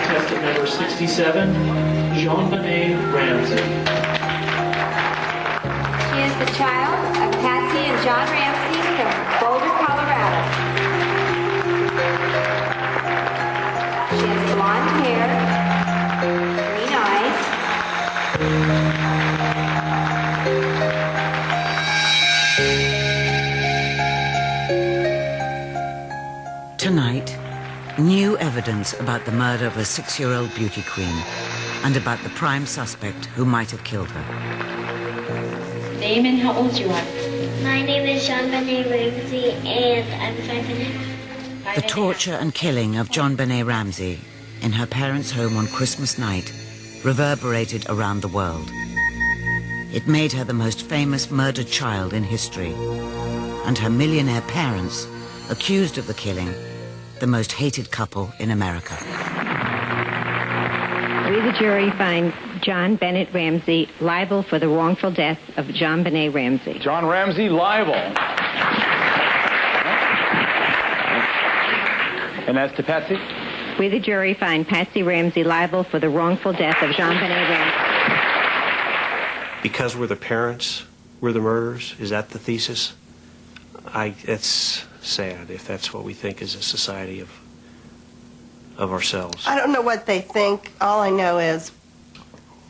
Contestant number 67, JonBenet Ramsey. She is the child of Patsy and John Ramsey from Boulder, Colorado. She has blonde hair, green eyes, Tonight, new evidence about the murder of a 6-year-old beauty queen and about the prime suspect who might have killed her. Name and how old you are. My name is JonBenet Ramsey, and I'm 5'9". The torture and killing of JonBenet Ramsey in her parents' home on Christmas night reverberated around the world. It made her the most famous murdered child in history, and her millionaire parents, accused of the killing, the most hated couple in America. We, the jury, find JonBenet Ramsey liable for the wrongful death of JonBenet Ramsey. John Ramsey liable. And as to Patsy? We, the jury, find Patsy Ramsey liable for the wrongful death of JonBenet Ramsey. Because we're the parents, we're the murderers? Is that the thesis? It's sad if that's what we think as a society of ourselves. I don't know what they think. All I know is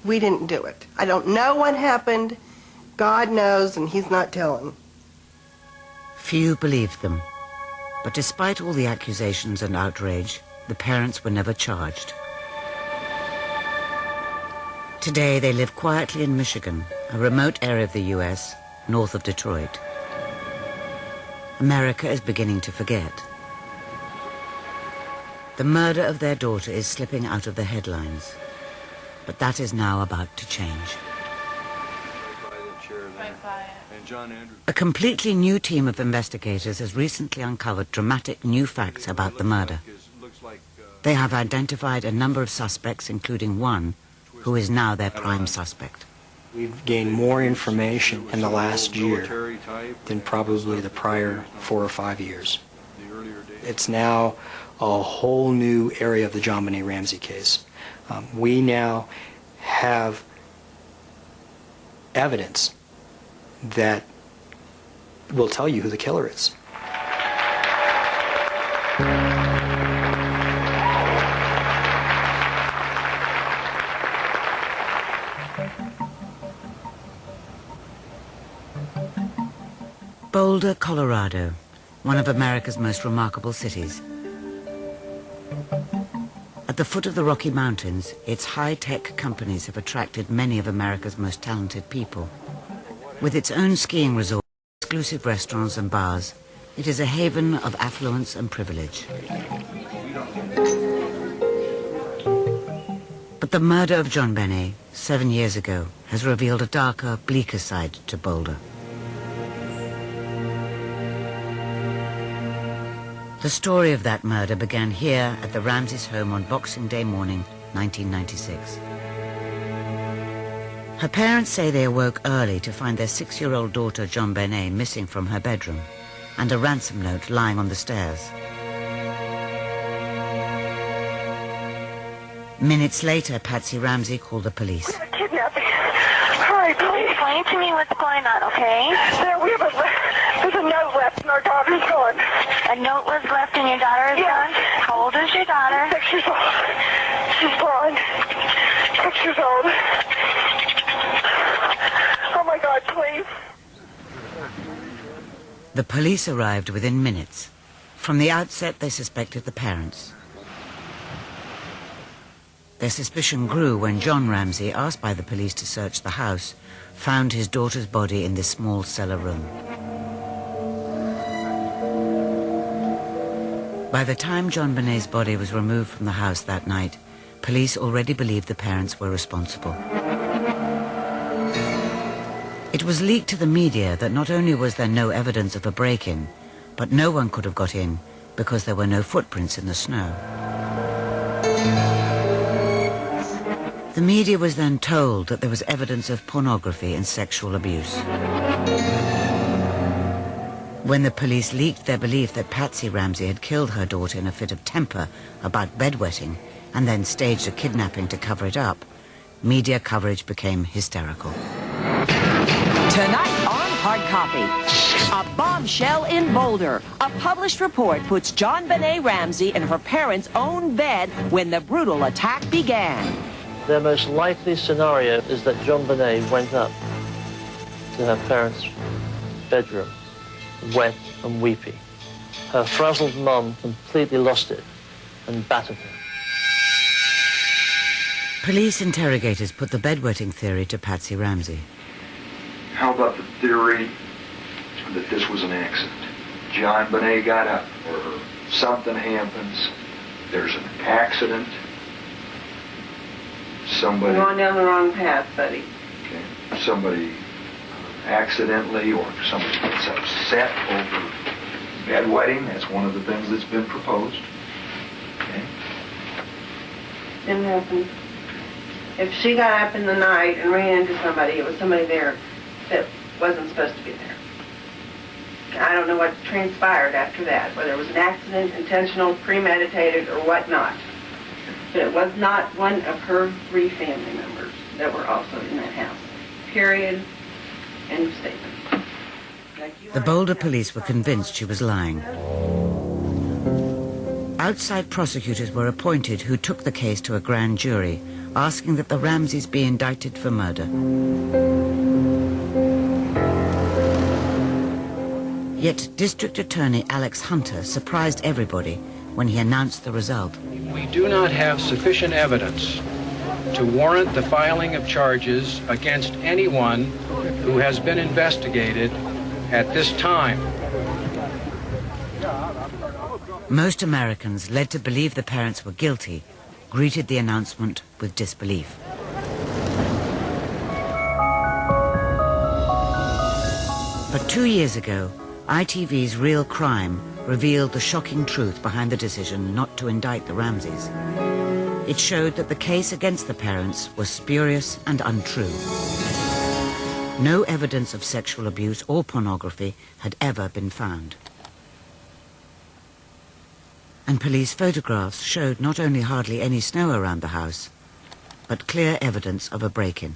we didn't do it. I don't know what happened. God knows, and he's not telling. Few believed them. But despite all the accusations and outrage, the parents were never charged. Today they live quietly in Michigan, a remote area of the U.S., north of Detroit. America is beginning to forget. The murder of their daughter is slipping out of the headlines, but that is now about to change. A completely new team of investigators has recently uncovered dramatic new facts about the murder. They have identified a number of suspects, including one who is now their prime suspect. We've gained more information in the last year than probably the prior 4 or 5 years. It's now a whole new area of the JonBenet Ramsey case. We now have evidence that will tell you who the killer is. Boulder, Colorado, one of America's most remarkable cities. At the foot of the Rocky Mountains, its high-tech companies have attracted many of America's most talented people. With its own skiing resort, exclusive restaurants and bars, it is a haven of affluence and privilege. But the murder of JonBenet 7 years ago has revealed a darker, bleaker side to Boulder. The story of that murder began here at the Ramseys' home on Boxing Day morning, 1996. Her parents say they awoke early to find their 6-year-old daughter JonBenet missing from her bedroom and a ransom note lying on the stairs. Minutes later, Patsy Ramsey called the police. Kidnapping. Hurry, please. Explain to me what's going on, okay? There's a note left and our daughter's gone. A note was left and your daughter is gone? How old is your daughter? 6 years old. She's gone. 6 years old. Oh my God, please. The police arrived within minutes. From the outset, they suspected the parents. Their suspicion grew when John Ramsey, asked by the police to search the house, found his daughter's body in this small cellar room. By the time JonBenet's body was removed from the house that night, police already believed the parents were responsible. It was leaked to the media that not only was there no evidence of a break-in, but no one could have got in because there were no footprints in the snow. The media was then told that there was evidence of pornography and sexual abuse. When the police leaked their belief that Patsy Ramsey had killed her daughter in a fit of temper about bedwetting and then staged a kidnapping to cover it up, media coverage became hysterical. Tonight on Hard Copy, a bombshell in Boulder. A published report puts JonBenet Ramsey in her parents' own bed when the brutal attack began. Their most likely scenario is that JonBenet went up to her parents' bedroom, wet and weepy. Her frazzled mum completely lost it and battered her. Police interrogators put the bedwetting theory to Patsy Ramsey. How about the theory that this was an accident? JonBenet got up, or something happens, there's an accident, somebody... You're going down the wrong path, buddy. Okay. Somebody accidentally, or somebody gets upset over bedwetting. That's one of the things that's been proposed. Okay. Didn't happen. If she got up in the night and ran into somebody, it was somebody there that wasn't supposed to be there. I don't know what transpired after that, whether it was an accident, intentional, premeditated, or whatnot. But it was not one of her 3 family members that were also in that house. Period. End of statement. The Boulder police were convinced she was lying. Outside prosecutors were appointed who took the case to a grand jury, asking that the Ramseys be indicted for murder. Yet District Attorney Alex Hunter surprised everybody when he announced the result. We do not have sufficient evidence to warrant the filing of charges against anyone who has been investigated at this time. Most Americans, led to believe the parents were guilty, greeted the announcement with disbelief. But 2 years ago, ITV's Real Crime revealed the shocking truth behind the decision not to indict the Ramseys. It showed that the case against the parents was spurious and untrue. No evidence of sexual abuse or pornography had ever been found. And police photographs showed not only hardly any snow around the house, but clear evidence of a break-in.